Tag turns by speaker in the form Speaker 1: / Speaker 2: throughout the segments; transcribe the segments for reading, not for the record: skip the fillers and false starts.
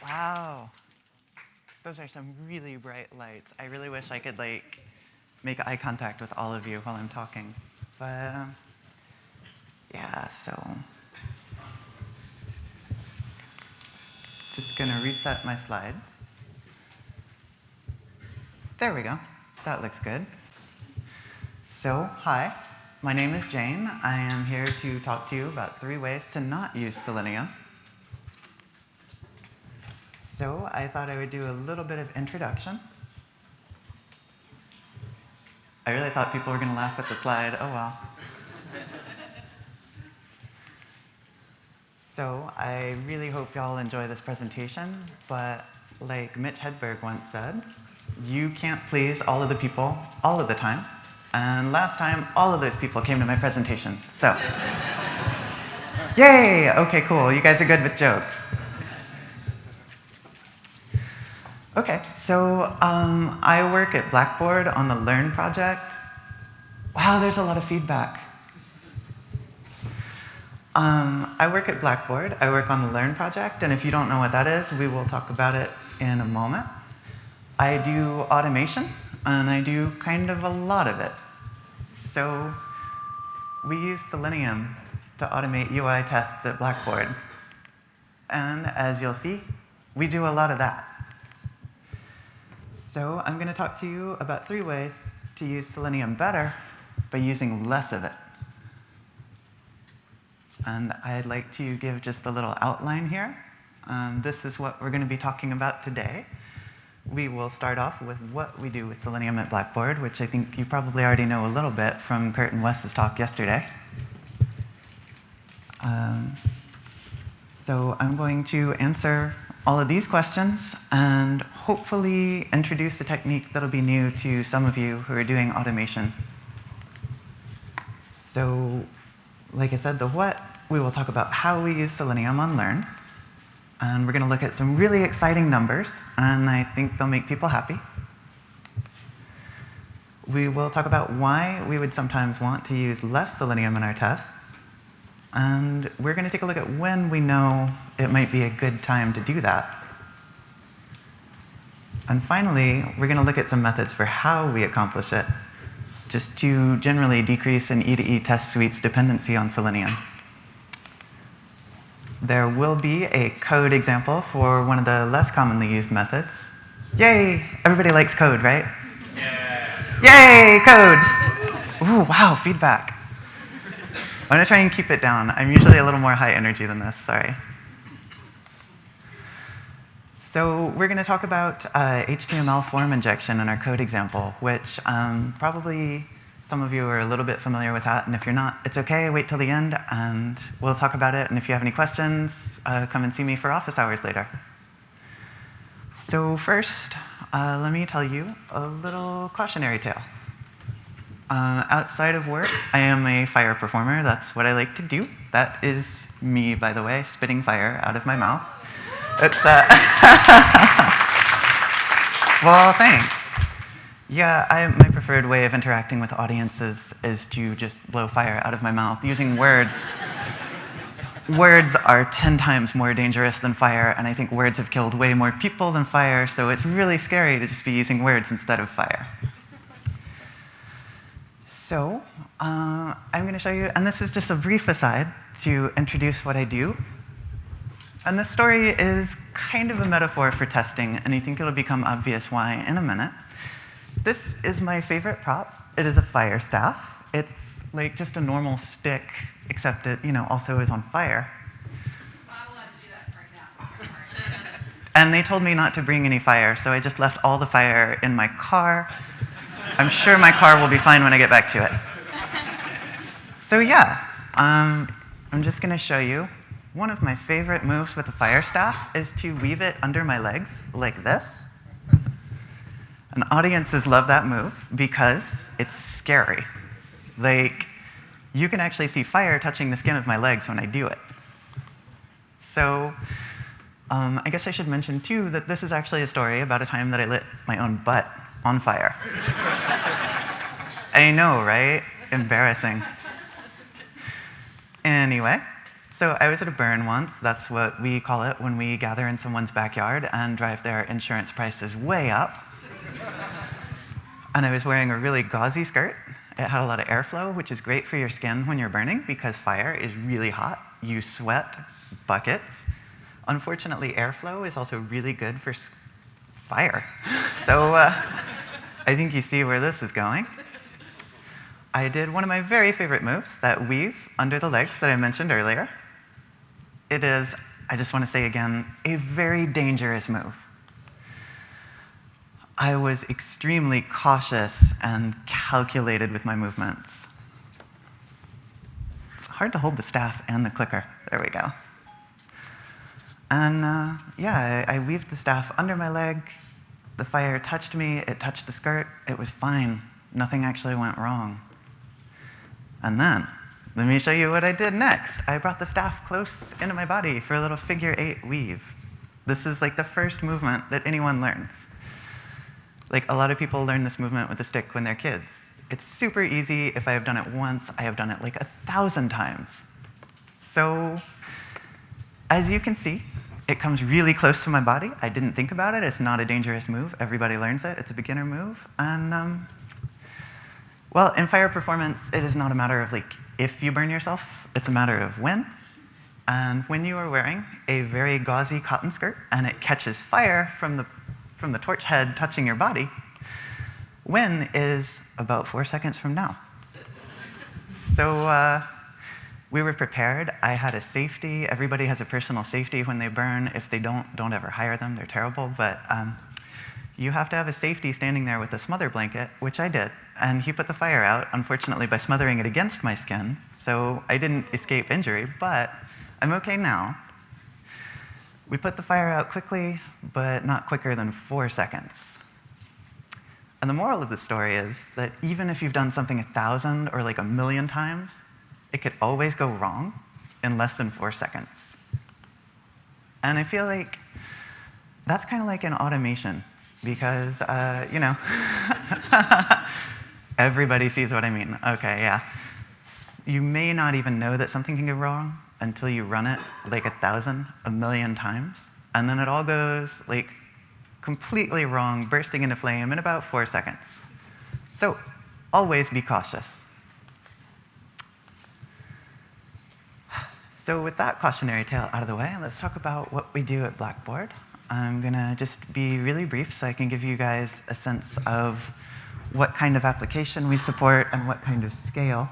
Speaker 1: Wow. Those are some really bright lights. I really wish I could make eye contact with all of you while I'm talking. But yeah, so just gonna reset my slides. There we go. That looks good. So, hi, my name is Jain. I am here to talk to you about 3 ways to not use Selenium. So I thought I would do a little bit of introduction. I really thought people were going to laugh at the slide. Oh, well. So I really hope y'all enjoy this presentation, but like Mitch Hedberg once said, you can't please all of the people all of the time. And last time, all of those people came to my presentation. So, yay! Okay, cool. You guys are good with jokes. Okay, so I work at Blackboard on the Learn project. Wow, there's a lot of feedback. I work at Blackboard. I work on the Learn project, and if you don't know what that is, we will talk about it in a moment. I do automation, and I do kind of a lot of it. So we use Selenium to automate UI tests at Blackboard. And as you'll see, we do a lot of that. So I'm going to talk to you about 3 ways to use Selenium better by using less of it. And I'd like to give just a little outline here. This is what we're going to be talking about today. We will start off with what we do with Selenium at Blackboard, which I think you probably already know a little bit from Kurt and Wes's talk yesterday. So I'm going to answer all of these questions and hopefully introduce a technique that'll be new to some of you who are doing automation. So, like I said, the what, we will talk about how we use Selenium on Learn. And we're going to look at some really exciting numbers, and I think they'll make people happy. We will talk about why we would sometimes want to use less Selenium in our tests. And we're going to take a look at when we know it might be a good time to do that. And finally, we're going to look at some methods for how we accomplish it, just to generally decrease an E2E test suite's dependency on Selenium. There will be a code example for one of the less commonly used methods. Yay! Everybody likes code, right? Yeah. Yay, code! Ooh, wow, feedback. I'm going to try and keep it down. I'm usually a little more high energy than this, sorry. So we're going to talk about HTML form injection in our code example, which probably some of you are a little bit familiar with that, and if you're not, it's okay, wait till the end, and we'll talk about it, and if you have any questions, come and see me for office hours later. So first, let me tell you a little cautionary tale. Outside of work, I am a fire performer. That's what I like to do. That is me, by the way, spitting fire out of my mouth. It's well, thanks. Yeah, my preferred way of interacting with audiences is to just blow fire out of my mouth using words. Words are 10 times more dangerous than fire, and I think words have killed way more people than fire, so it's really scary to just be using words instead of fire. So I'm going to show you, and this is just a brief aside to introduce what I do. And this story is kind of a metaphor for testing, and I think it'll become obvious why in a minute. This is my favorite prop. It is a fire staff. It's like just a normal stick, except it, also is on fire.
Speaker 2: I'm not allowed to do that right now.
Speaker 1: And they told me not to bring any fire, so I just left all the fire in my car. I'm sure my car will be fine when I get back to it. So yeah, I'm just going to show you. One of my favorite moves with a fire staff is to weave it under my legs like this. And audiences love that move because it's scary. Like, you can actually see fire touching the skin of my legs when I do it. So I guess I should mention, too, that this is actually a story about a time that I lit my own butt on fire. I know, right? Embarrassing. Anyway, So I was at a burn once. That's what we call it when we gather in someone's backyard and drive their insurance prices way up. And I was wearing a really gauzy skirt. It had a lot of airflow, which is great for your skin when you're burning because fire is really hot. You sweat buckets. Unfortunately, airflow is also really good for fire. So I think you see where this is going. I did one of my very favorite moves, that weave under the legs that I mentioned earlier. It is, I just want to say again, a very dangerous move. I was extremely cautious and calculated with my movements. It's hard to hold the staff and the clicker. There we go. And yeah, I weaved the staff under my leg. The fire touched me. It touched the skirt. It was fine. Nothing actually went wrong. And then, let me show you what I did next. I brought the staff close into my body for a little figure 8 weave. This is like the first movement that anyone learns. Like a lot of people learn this movement with a stick when they're kids. It's super easy. If I have done it once, I have done it like 1,000 times. So, as you can see, it comes really close to my body. I didn't think about it. It's not a dangerous move. Everybody learns it. It's a beginner move. And well, in fire performance, it is not a matter of like if you burn yourself. It's a matter of when. And when you are wearing a very gauzy cotton skirt and it catches fire from the torch head touching your body, when is about 4 seconds from now. So we were prepared. I had a safety. Everybody has a personal safety when they burn. If they don't ever hire them. They're terrible. But you have to have a safety standing there with a smother blanket, which I did. And he put the fire out, unfortunately, by smothering it against my skin. So I didn't escape injury, but I'm okay now. We put the fire out quickly, but not quicker than 4 seconds. And the moral of the story is that even if you've done something 1,000 or like 1,000,000 times, it could always go wrong in less than 4 seconds. And I feel like that's kind of like an automation because, you know, everybody sees what I mean. Okay, yeah. You may not even know that something can go wrong until you run it like 1,000, 1,000,000 times. And then it all goes like completely wrong, bursting into flame in about 4 seconds. So always be cautious. So with that cautionary tale out of the way, let's talk about what we do at Blackboard. I'm going to just be really brief so I can give you guys a sense of what kind of application we support and what kind of scale,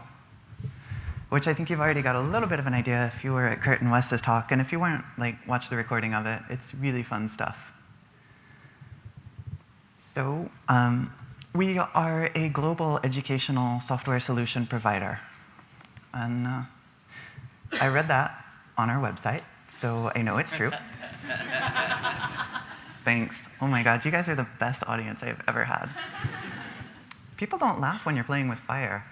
Speaker 1: which I think you've already got a little bit of an idea if you were at Kurt and Wes's talk, and if you weren't, like, watch the recording of it. It's really fun stuff. So we are a global educational software solution provider. And I read that on our website, so I know it's true. Thanks. Oh my God, you guys are the best audience I've ever had. People don't laugh when you're playing with fire.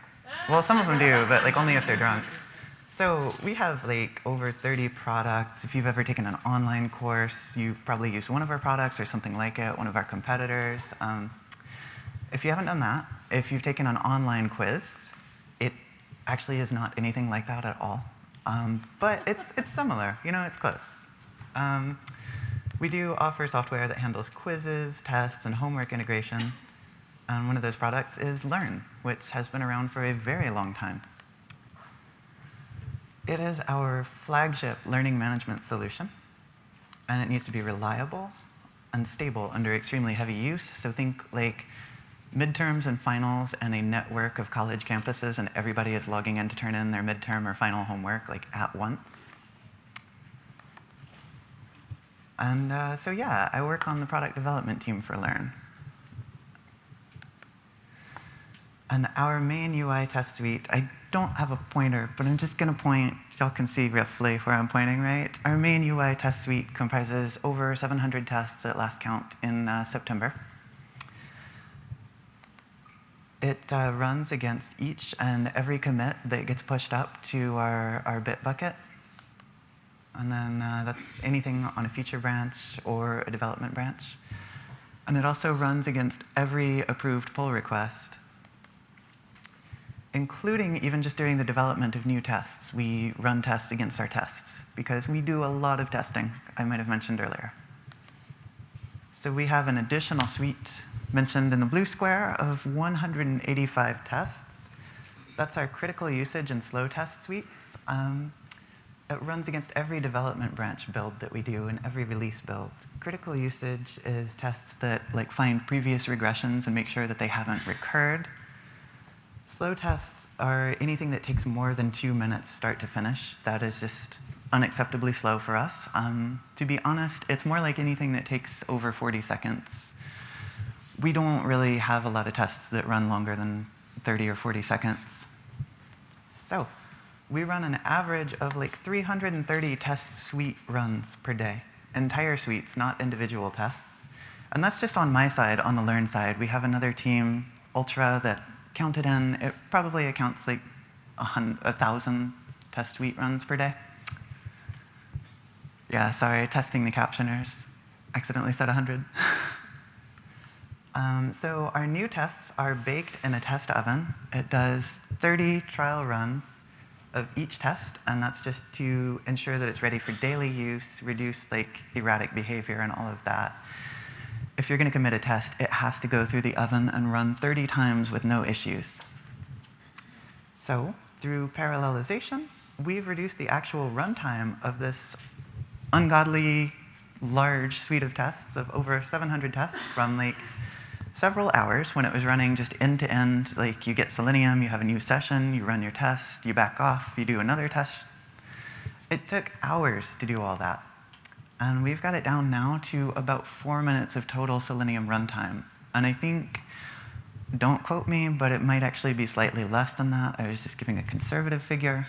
Speaker 1: Well, some of them do, but like only if they're drunk. So we have like over 30 products. If you've ever taken an online course, you've probably used one of our products or something like it, one of our competitors. If you haven't done that, if you've taken an online quiz, it actually is not anything like that at all. But it's similar, you know, it's close. We do offer software that handles quizzes, tests, and homework integration. And one of those products is Learn, which has been around for a very long time. It is our flagship learning management solution, and it needs to be reliable and stable under extremely heavy use. So think like midterms and finals and a network of college campuses, and everybody is logging in to turn in their midterm or final homework like at once. And so yeah, I work on the product development team for Learn. And our main UI test suite, I don't have a pointer, but I'm just going to point. Y'all can see roughly where I'm pointing, right? Our main UI test suite comprises over 700 tests at last count in September. It runs against each and every commit that gets pushed up to our bit bucket. And then that's anything on a feature branch or a development branch. And it also runs against every approved pull request. including even just during the development of new tests. We run tests against our tests because we do a lot of testing, I might have mentioned earlier. So we have an additional suite mentioned in the blue square of 185 tests. That's our critical usage and slow test suites. It runs against every development branch build that we do and every release build. Critical usage is tests that find previous regressions and make sure that they haven't recurred. Slow tests are anything that takes more than 2 minutes start to finish. That is just unacceptably slow for us. To be honest, it's more like anything that takes over 40 seconds. We don't really have a lot of tests that run longer than 30 or 40 seconds. So we run an average of 330 test suite runs per day. Entire suites, not individual tests. And that's just on my side, on the learn side. We have another team, Ultra, that counted in, it probably accounts 1,000 test suite runs per day. Yeah, sorry, testing the captioners. Accidentally said 100. So our new tests are baked in a test oven. It does 30 trial runs of each test, and that's just to ensure that it's ready for daily use, reduce erratic behavior and all of that. If you're going to commit a test, it has to go through the oven and run 30 times with no issues. So through parallelization, we've reduced the actual runtime of this ungodly large suite of tests of over 700 tests from several hours when it was running just end to end. You get Selenium, you have a new session, you run your test, you back off, you do another test. It took hours to do all that. And we've got it down now to about 4 minutes of total Selenium runtime. And I think, don't quote me, but it might actually be slightly less than that. I was just giving a conservative figure.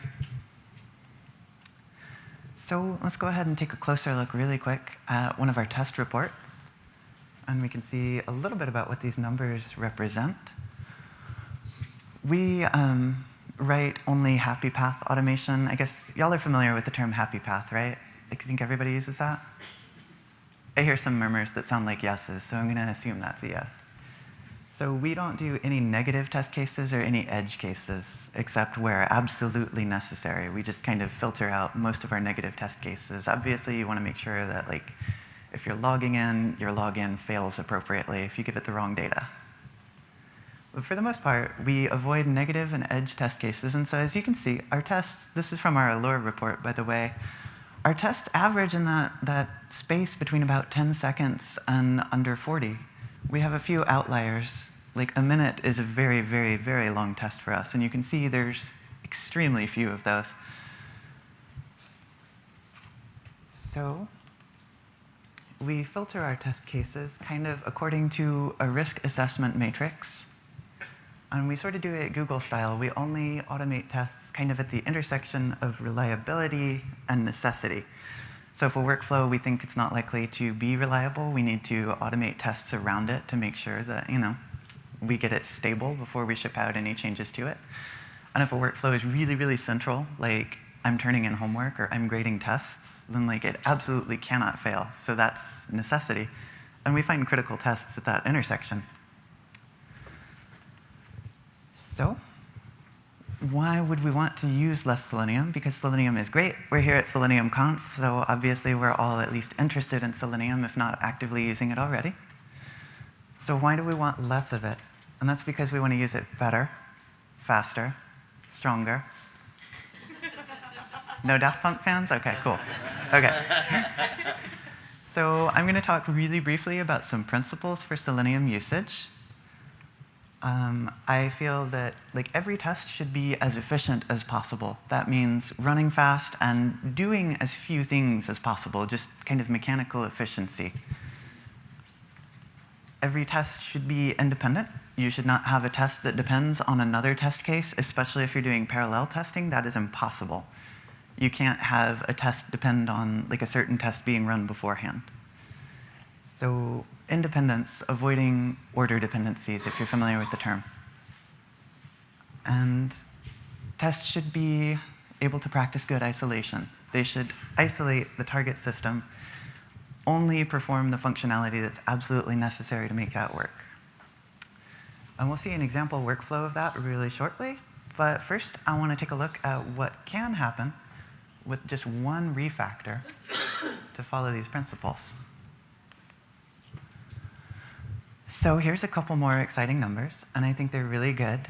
Speaker 1: So let's go ahead and take a closer look really quick at one of our test reports. And we can see a little bit about what these numbers represent. We write only happy path automation. I guess y'all are familiar with the term happy path, right? I think everybody uses that. I hear some murmurs that sound like yeses, so I'm going to assume that's a yes. So we don't do any negative test cases or any edge cases, except where absolutely necessary. We just kind of filter out most of our negative test cases. Obviously, you want to make sure that if you're logging in, your login fails appropriately if you give it the wrong data. But for the most part, we avoid negative and edge test cases. And so as you can see, our tests, this is from our Allure report, by the way, our tests average in that space between about 10 seconds and under 40. We have a few outliers. A minute is a very, very, very long test for us. And you can see there's extremely few of those. So we filter our test cases kind of according to a risk assessment matrix. And we sort of do it Google style. We only automate tests kind of at the intersection of reliability and necessity. So if a workflow we think it's not likely to be reliable, we need to automate tests around it to make sure that, we get it stable before we ship out any changes to it. And if a workflow is really, really central, like I'm turning in homework or I'm grading tests, then it absolutely cannot fail. So that's necessity. And we find critical tests at that intersection. So why would we want to use less Selenium? Because Selenium is great. We're here at SeleniumConf, so obviously we're all at least interested in Selenium, if not actively using it already. So why do we want less of it? And that's because we want to use it better, faster, stronger. No Daft Punk fans? Okay, cool. Okay. So I'm going to talk really briefly about some principles for Selenium usage. I feel that every test should be as efficient as possible. That means running fast and doing as few things as possible, just kind of mechanical efficiency. Every test should be independent. You should not have a test that depends on another test case, especially if you're doing parallel testing. That is impossible. You can't have a test depend on a certain test being run beforehand. So independence, avoiding order dependencies, if you're familiar with the term. And tests should be able to practice good isolation. They should isolate the target system, only perform the functionality that's absolutely necessary to make that work. And we'll see an example workflow of that really shortly. But first, I want to take a look at what can happen with just one refactor to follow these principles. So here's a couple more exciting numbers, and I think they're really good.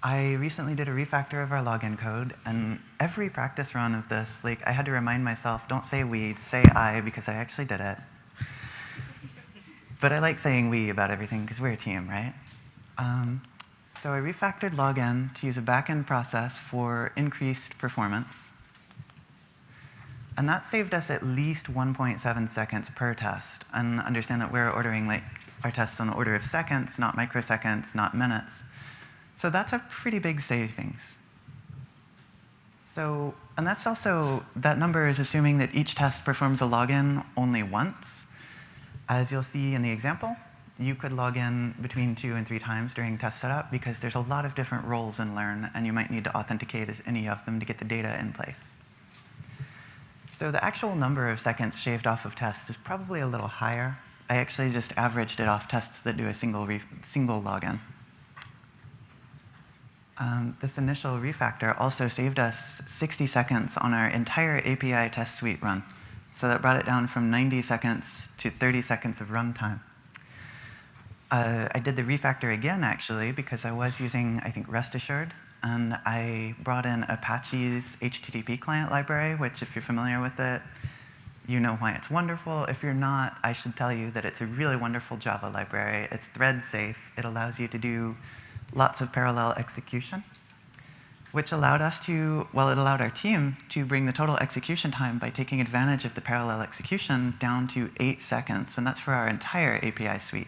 Speaker 1: I recently did a refactor of our login code, and every practice run of this, like, I had to remind myself, don't say we, say I, because I actually did it. But I like saying we about everything, because we're a team, right? So I refactored login to use a backend process for increased performance. And that saved us at least 1.7 seconds per test. And understand that we're ordering like our tests on the order of seconds, not microseconds, not minutes. So that's a pretty big savings. So, and that's also, that number is assuming that each test performs a login only once. As you'll see in the example, you could log in between 2 and 3 times during test setup because there's a lot of different roles in Learn, and you might need to authenticate as any of them to get the data in place. So the actual number of seconds shaved off of tests is probably a little higher. I actually just averaged it off tests that do a single login. This initial refactor also saved us 60 seconds on our entire API test suite run. So that brought it down from 90 seconds to 30 seconds of runtime. I did the refactor again, actually, because I was using, I think, rest assured. And I brought in Apache's HTTP client library, which, if you're familiar with it, you know why it's wonderful. If you're not, I should tell you that it's a really wonderful Java library. It's thread safe. It allows you to do lots of parallel execution, which allowed us to, well, it allowed our team to bring the total execution time by taking advantage of the parallel execution down to 8 seconds. And that's for our entire API suite.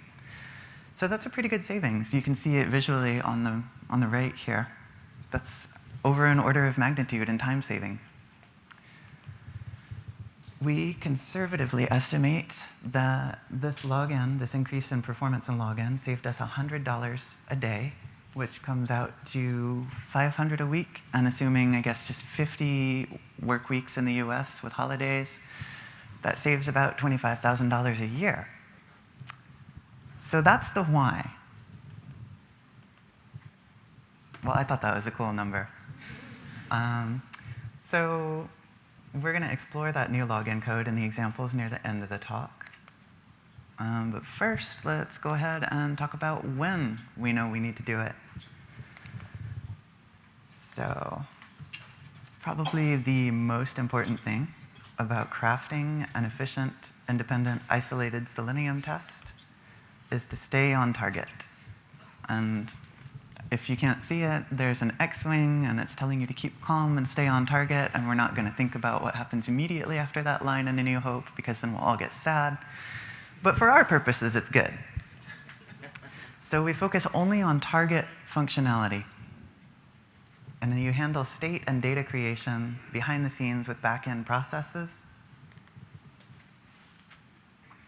Speaker 1: So that's a pretty good savings. You can see it visually on the right here. That's over an order of magnitude in time savings. We conservatively estimate that this login, this increase in performance in login, saved us $100 a day, which comes out to $500 a week. And assuming, I guess, just 50 work weeks in the US with holidays, that saves about $25,000 a year. So that's the why. Well, I thought that was a cool number. So we're going to explore that new login code in the examples near the end of the talk. But first, let's go ahead and talk about when we know we need to do it. So probably the most important thing about crafting an efficient, independent, isolated Selenium test is to stay on target. And if you can't see it, there's an X-wing, and it's telling you to keep calm and stay on target, and we're not going to think about what happens immediately after that line in A New Hope, because then we'll all get sad. But for our purposes, it's good. So we focus only on target functionality. And then you handle state and data creation behind the scenes with back-end processes.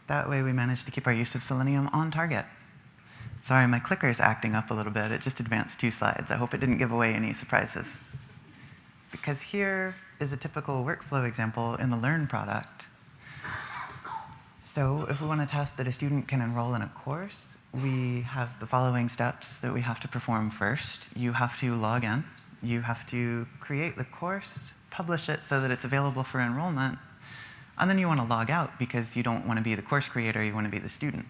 Speaker 1: That way we manage to keep our use of Selenium on target. Sorry, my clicker's acting up a little bit. It just advanced 2 slides. I hope it didn't give away any surprises. Because here is a typical workflow example in the Learn product. So if we want to test that a student can enroll in a course, we have the following steps that we have to perform first. You have to log in. You have to create the course, publish it so that it's available for enrollment, and then you want to log out because you don't want to be the course creator, you want to be the student.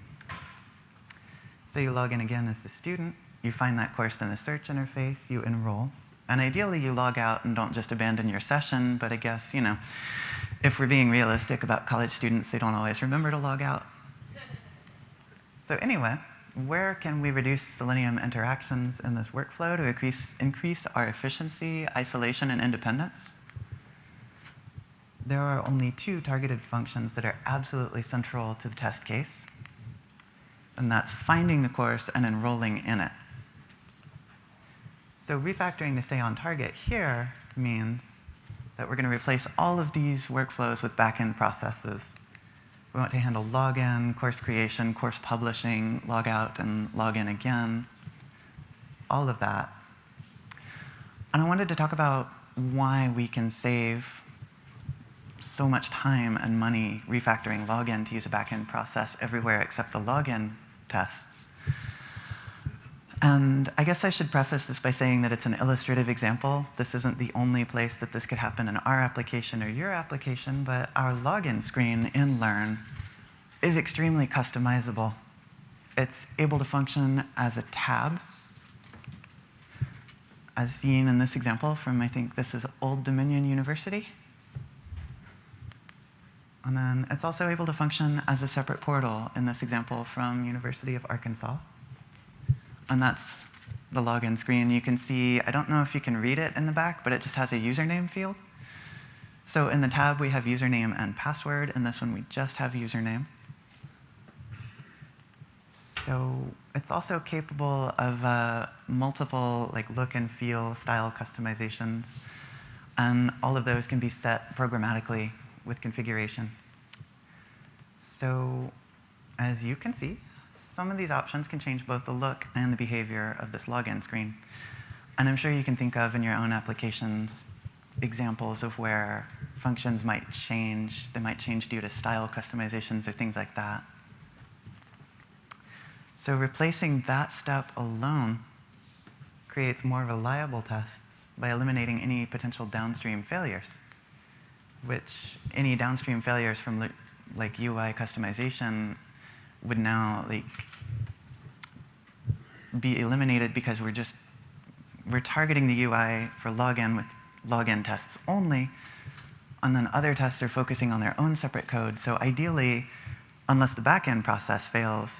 Speaker 1: So you log in again as the student, you find that course in the search interface, you enroll, and ideally you log out and don't just abandon your session, but I guess, you know, if we're being realistic about college students, they don't always remember to log out. So anyway, where can we reduce Selenium interactions in this workflow to increase our efficiency, isolation, and independence? There are only 2 targeted functions that are absolutely central to the test case, and that's finding the course and enrolling in it. So refactoring to stay on target here means that we're going to replace all of these workflows with back-end processes. We want to handle login, course creation, course publishing, log out, and log in again, all of that. And I wanted to talk about why we can save so much time and money refactoring login to use a back-end process everywhere except the login tests. And I guess I should preface this by saying that it's an illustrative example. This isn't the only place that this could happen in our application or your application, but our login screen in Learn is extremely customizable. It's able to function as a tab, as seen in this example from, I think this is Old Dominion University. And then it's also able to function as a separate portal in this example from University of Arkansas. And that's the login screen. You can see, I don't know if you can read it in the back, but it just has a username field. So in the tab, we have username and password. In this one, we just have username. So it's also capable of multiple look and feel style customizations. And all of those can be set programmatically with configuration. So as you can see, some of these options can change both the look and the behavior of this login screen. And I'm sure you can think of in your own applications examples of where functions might change. They might change due to style customizations or things like that. So replacing that step alone creates more reliable tests by eliminating any potential downstream failures, which any downstream failures from UI customization would now be eliminated because we're targeting the UI for login with login tests only, and then other tests are focusing on their own separate code. So ideally, unless the backend process fails,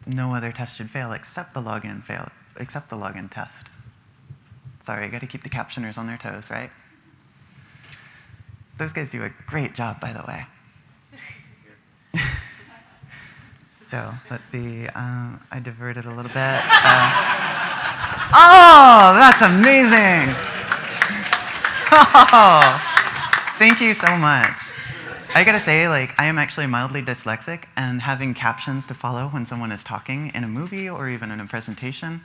Speaker 1: no other test should fail except the login test. Sorry, I got to keep the captioners on their toes, right? Those guys do a great job, by the way. So let's see, I diverted a little bit. Oh, that's amazing. Oh, thank you so much. I gotta say, I am actually mildly dyslexic, and having captions to follow when someone is talking in a movie or even in a presentation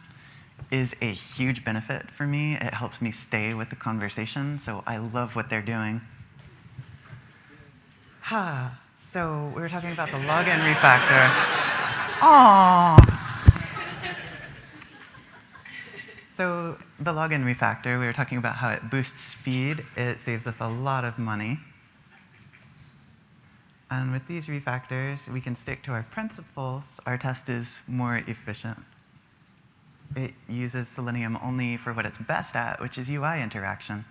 Speaker 1: is a huge benefit for me. It helps me stay with the conversation, so I love what they're doing. So we were talking about the login refactor. Aww. So the login refactor, we were talking about how it boosts speed. It saves us a lot of money. And with these refactors, we can stick to our principles. Our test is more efficient. It uses Selenium only for what it's best at, which is UI interaction.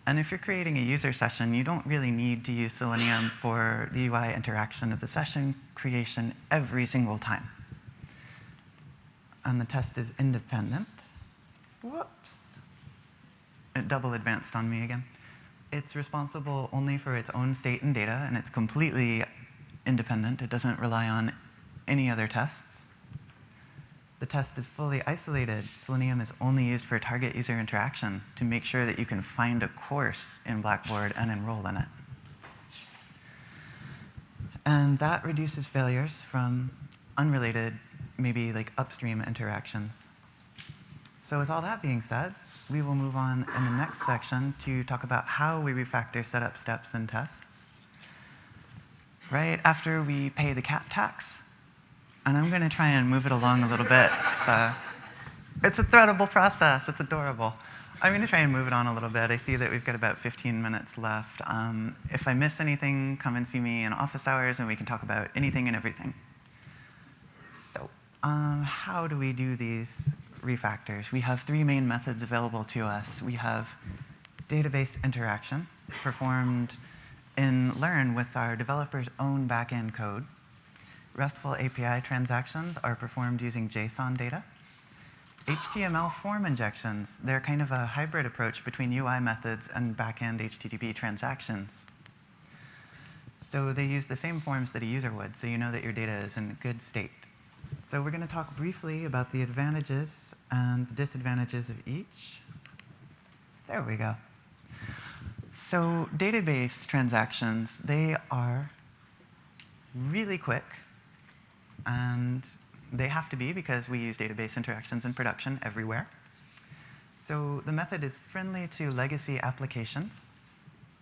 Speaker 1: And if you're creating a user session, you don't really need to use Selenium for the UI interaction of the session creation every single time. And the test is independent. Whoops. It double advanced on me again. It's responsible only for its own state and data, and it's completely independent. It doesn't rely on any other tests. The test is fully isolated. Selenium is only used for target user interaction to make sure that you can find a course in Blackboard and enroll in it. And that reduces failures from unrelated, maybe upstream interactions. So with all that being said, we will move on in the next section to talk about how we refactor setup steps and tests. Right after we pay the cat tax. And I'm going to try and move it along a little bit. It's a threadable process. It's adorable. I'm going to try and move it on a little bit. I see that we've got about 15 minutes left. If I miss anything, come and see me in office hours, and we can talk about anything and everything. So how do we do these refactors? We have three main methods available to us. We have database interaction, performed in Learn with our developer's own backend code. RESTful API transactions are performed using JSON data. HTML form injections, they're kind of a hybrid approach between UI methods and backend HTTP transactions. So they use the same forms that a user would, so you know that your data is in a good state. So we're going to talk briefly about the advantages and the disadvantages of each. There we go. So database transactions, they are really quick. And they have to be because we use database interactions in production everywhere. So the method is friendly to legacy applications,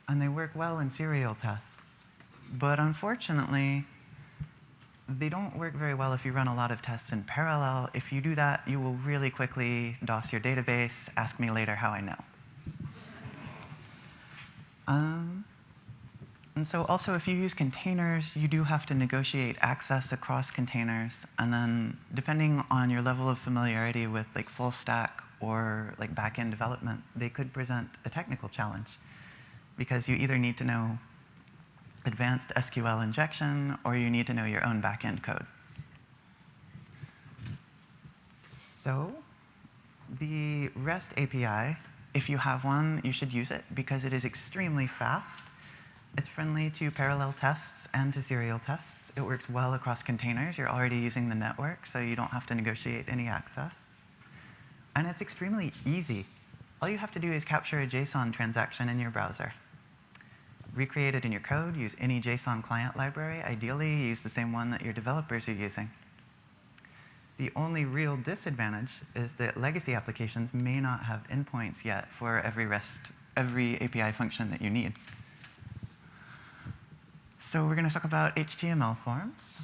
Speaker 1: and they work well in serial tests. But unfortunately, they don't work very well if you run a lot of tests in parallel. If you do that, you will really quickly DOS your database. Ask me later how I know. And so also, if you use containers, you do have to negotiate access across containers. And then depending on your level of familiarity with like full stack or like back-end development, they could present a technical challenge, because you either need to know advanced SQL injection or you need to know your own back-end code. So the REST API, if you have one, you should use it because it is extremely fast. It's friendly to parallel tests and to serial tests. It works well across containers. You're already using the network, so you don't have to negotiate any access. And it's extremely easy. All you have to do is capture a JSON transaction in your browser. Recreate it in your code, use any JSON client library. Ideally, use the same one that your developers are using. The only real disadvantage is that legacy applications may not have endpoints yet for every API function that you need. So we're going to talk about HTML forms.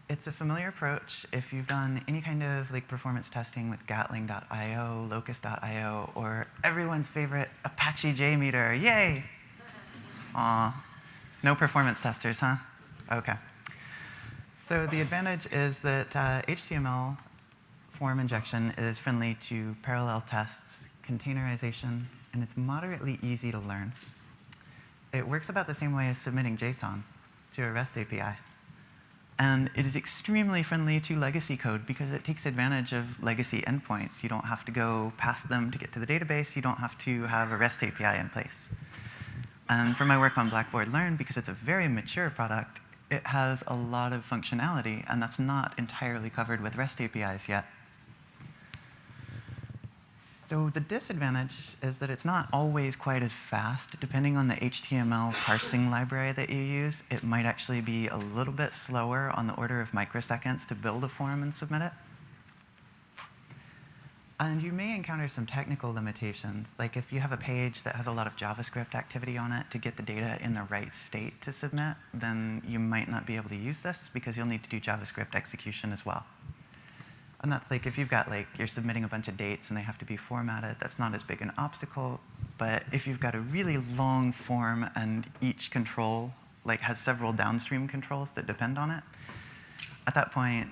Speaker 1: It's a familiar approach if you've done any kind of like performance testing with Gatling.io, Locust.io, or everyone's favorite Apache JMeter. Yay! Aw, no performance testers, huh? OK. So the advantage is that HTML form injection is friendly to parallel tests, containerization, and it's moderately easy to learn. It works about the same way as submitting JSON to a REST API. And it is extremely friendly to legacy code because it takes advantage of legacy endpoints. You don't have to go past them to get to the database. You don't have to have a REST API in place. And for my work on Blackboard Learn, because it's a very mature product, it has a lot of functionality, and that's not entirely covered with REST APIs yet. So the disadvantage is that it's not always quite as fast. Depending on the HTML parsing library that you use, it might actually be a little bit slower, on the order of microseconds, to build a form and submit it. And you may encounter some technical limitations, like if you have a page that has a lot of JavaScript activity on it to get the data in the right state to submit, then you might not be able to use this because you'll need to do JavaScript execution as well. And that's like if you've got like, you're submitting a bunch of dates and they have to be formatted, that's not as big an obstacle. But if you've got a really long form and each control like has several downstream controls that depend on it, at that point,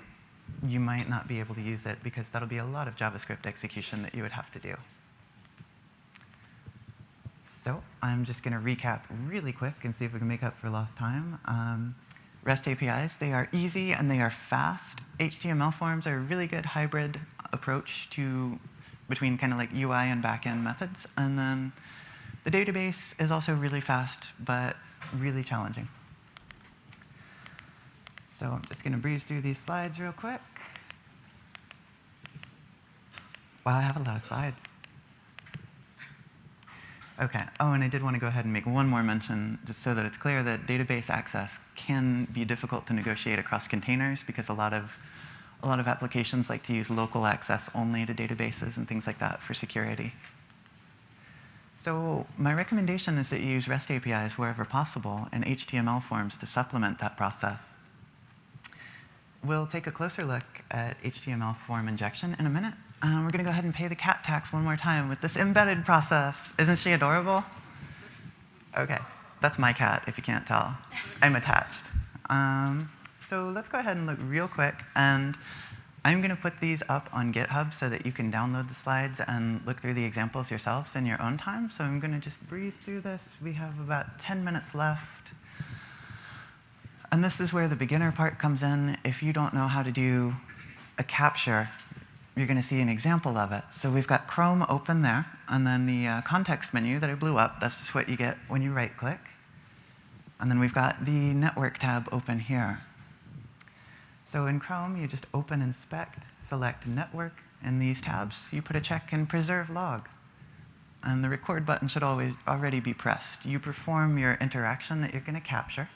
Speaker 1: you might not be able to use it because that'll be a lot of JavaScript execution that you would have to do. So I'm just going to recap really quick and see if we can make up for lost time. REST APIs, they are easy and they are fast. HTML forms are a really good hybrid approach between kind of like UI and backend methods. And then the database is also really fast, but really challenging. So I'm just going to breeze through these slides real quick. Wow, I have a lot of slides. OK. Oh, and I did want to go ahead and make one more mention, just so that it's clear that database access can be difficult to negotiate across containers, because a lot of applications like to use local access only to databases and things like that for security. So my recommendation is that you use REST APIs wherever possible and HTML forms to supplement that process. We'll take a closer look at HTML form injection in a minute. We're going to go ahead and pay the cat tax one more time with this embedded process. Isn't she adorable? OK. That's my cat, if you can't tell. I'm attached. So let's go ahead and look real quick. And I'm going to put these up on GitHub so that you can download the slides and look through the examples yourselves in your own time. So I'm going to just breeze through this. We have about 10 minutes left. And this is where the beginner part comes in. If you don't know how to do a capture, you're going to see an example of it. So we've got Chrome open there, and then the context menu that I blew up, that's just what you get when you right-click. And then we've got the network tab open here. So in Chrome, you just open inspect, select network in these tabs. You put a check in preserve log. And the record button should already be pressed. You perform your interaction that you're going to capture.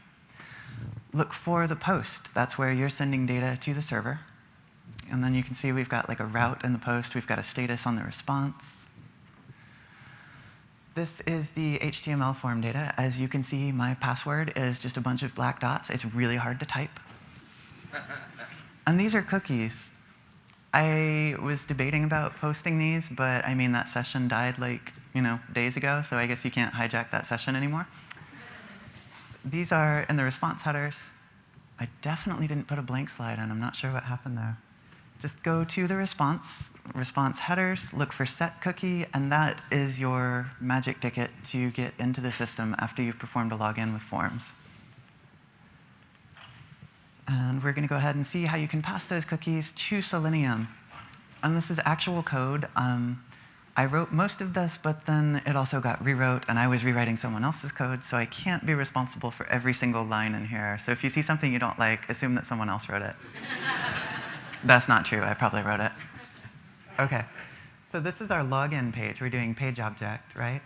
Speaker 1: Look for the post. That's where you're sending data to the server. And then you can see we've got like a route in the post. We've got a status on the response. This is the HTML form data. As you can see, my password is just a bunch of black dots. It's really hard to type. And these are cookies. I was debating about posting these, but I mean, that session died like, days ago, so I guess you can't hijack that session anymore. These are in the response headers. I definitely didn't put a blank slide in. I'm not sure what happened there. Just go to the response headers, look for set cookie, and that is your magic ticket to get into the system after you've performed a login with forms. And we're going to go ahead and see how you can pass those cookies to Selenium. And this is actual code. I wrote most of this, but then it also got rewrote, and I was rewriting someone else's code, so I can't be responsible for every single line in here. So if you see something you don't like, assume that someone else wrote it. That's not true. I probably wrote it. OK. So this is our login page. We're doing page object, right?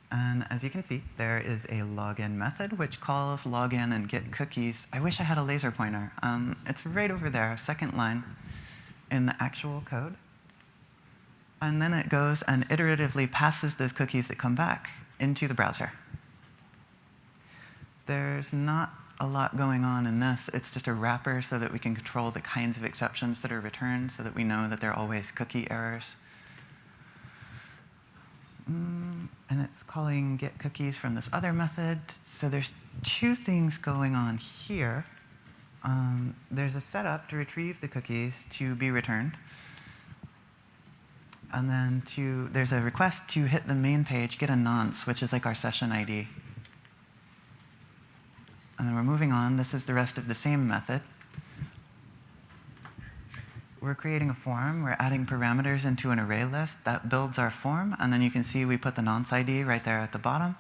Speaker 1: And as you can see, there is a login method, which calls login and get cookies. I wish I had a laser pointer. It's right over there, second line in the actual code. And then it goes and iteratively passes those cookies that come back into the browser. There's not a lot going on in this. It's just a wrapper so that we can control the kinds of exceptions that are returned so that we know that they're always cookie errors. And it's calling get cookies from this other method. So there's two things going on here. There's a setup to retrieve the cookies to be returned. And then there's a request to hit the main page, get a nonce, which is like our session ID. And then we're moving on. This is the rest of the same method. We're creating a form. We're adding parameters into an array list. That builds our form. And then you can see we put the nonce ID right there at the bottom.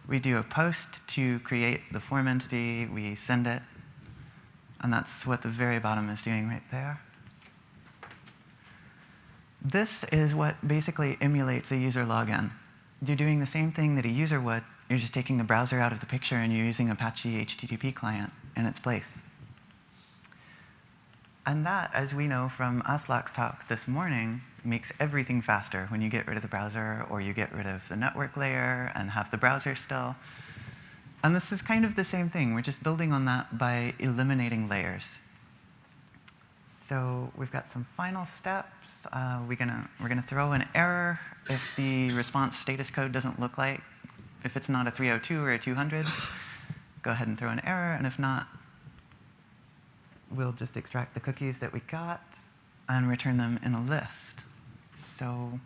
Speaker 1: We do a post to create the form entity. We send it. And that's what the very bottom is doing right there. This is what basically emulates a user login. You're doing the same thing that a user would. You're just taking the browser out of the picture, and you're using Apache HTTP client in its place. And that, as we know from Aslak's talk this morning, makes everything faster when you get rid of the browser or you get rid of the network layer and have the browser still. And this is kind of the same thing. We're just building on that by eliminating layers. So we've got some final steps. We're gonna throw an error if the response status code doesn't look like, if it's not a 302 or a 200, go ahead and throw an error. And if not, we'll just extract the cookies that we got and return them in a list. So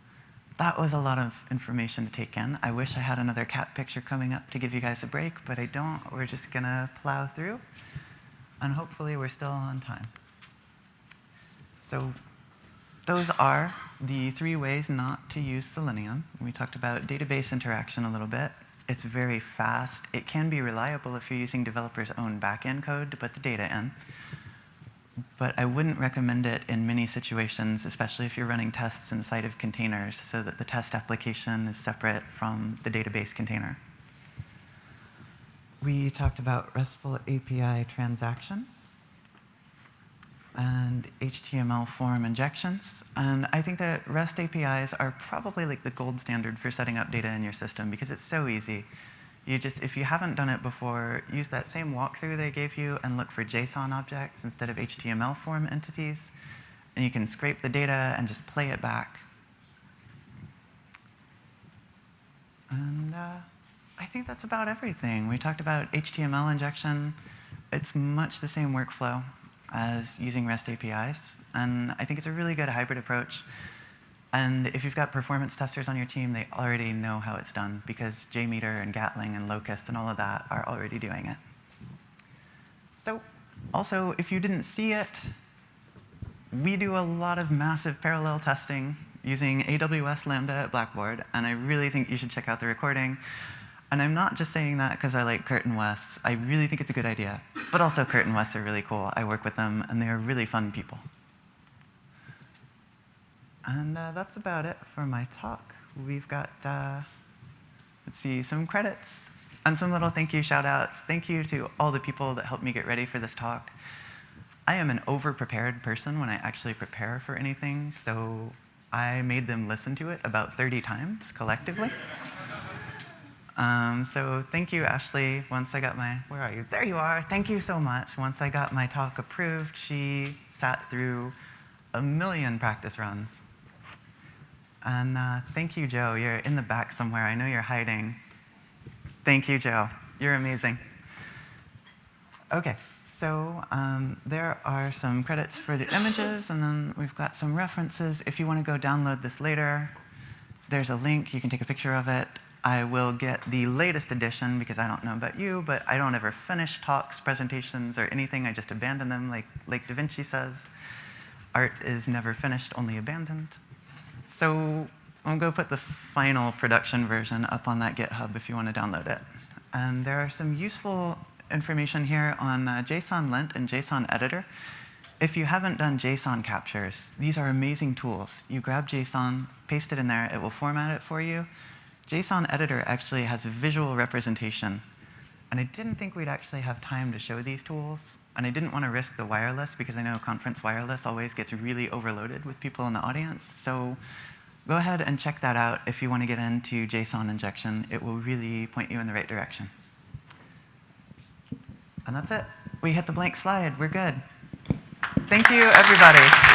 Speaker 1: that was a lot of information to take in. I wish I had another cat picture coming up to give you guys a break, but I don't. We're just going to plow through, and hopefully we're still on time. So those are the 3 ways not to use Selenium. We talked about database interaction a little bit. It's very fast. It can be reliable if you're using developers' own backend code to put the data in. But I wouldn't recommend it in many situations, especially if you're running tests inside of containers, so that the test application is separate from the database container. We talked about RESTful API transactions and HTML form injections. And I think that REST APIs are probably like the gold standard for setting up data in your system because it's so easy. If you haven't done it before, use that same walkthrough they gave you and look for JSON objects instead of HTML form entities. And you can scrape the data and just play it back. And I think that's about everything. We talked about HTML injection. It's much the same workflow as using REST APIs. And I think it's a really good hybrid approach. And if you've got performance testers on your team, they already know how it's done because JMeter and Gatling and Locust and all of that are already doing it. So also, if you didn't see it, we do a lot of massive parallel testing using AWS Lambda at Blackboard, and I really think you should check out the recording. And I'm not just saying that because I like Kurt and Wes. I really think it's a good idea. But also, Kurt and Wes are really cool. I work with them, and they're really fun people. And that's about it for my talk. We've got, let's see, some credits and some little thank you shout outs. Thank you to all the people that helped me get ready for this talk. I am an over-prepared person when I actually prepare for anything, so I made them listen to it about 30 times collectively. So thank you, Ashley. Once I got my, where are you? There you are. Thank you so much. Once I got my talk approved, she sat through a million practice runs. And thank you, Joe. You're in the back somewhere. I know you're hiding. Thank you, Joe. You're amazing. OK, so there are some credits for the images, and then we've got some references. If you want to go download this later, there's a link. You can take a picture of it. I will get the latest edition, because I don't know about you, but I don't ever finish talks, presentations, or anything. I just abandon them, like Lake Da Vinci says. Art is never finished, only abandoned. So I'll go put the final production version up on that GitHub if you want to download it. And there are some useful information here on JSON lint and JSON editor. If you haven't done JSON captures, these are amazing tools. You grab JSON, paste it in there, it will format it for you. JSON editor actually has a visual representation. And I didn't think we'd actually have time to show these tools. And I didn't want to risk the wireless, because I know conference wireless always gets really overloaded with people in the audience. So go ahead and check that out if you want to get into JSON injection. It will really point you in the right direction. And that's it. We hit the blank slide. We're good. Thank you, everybody.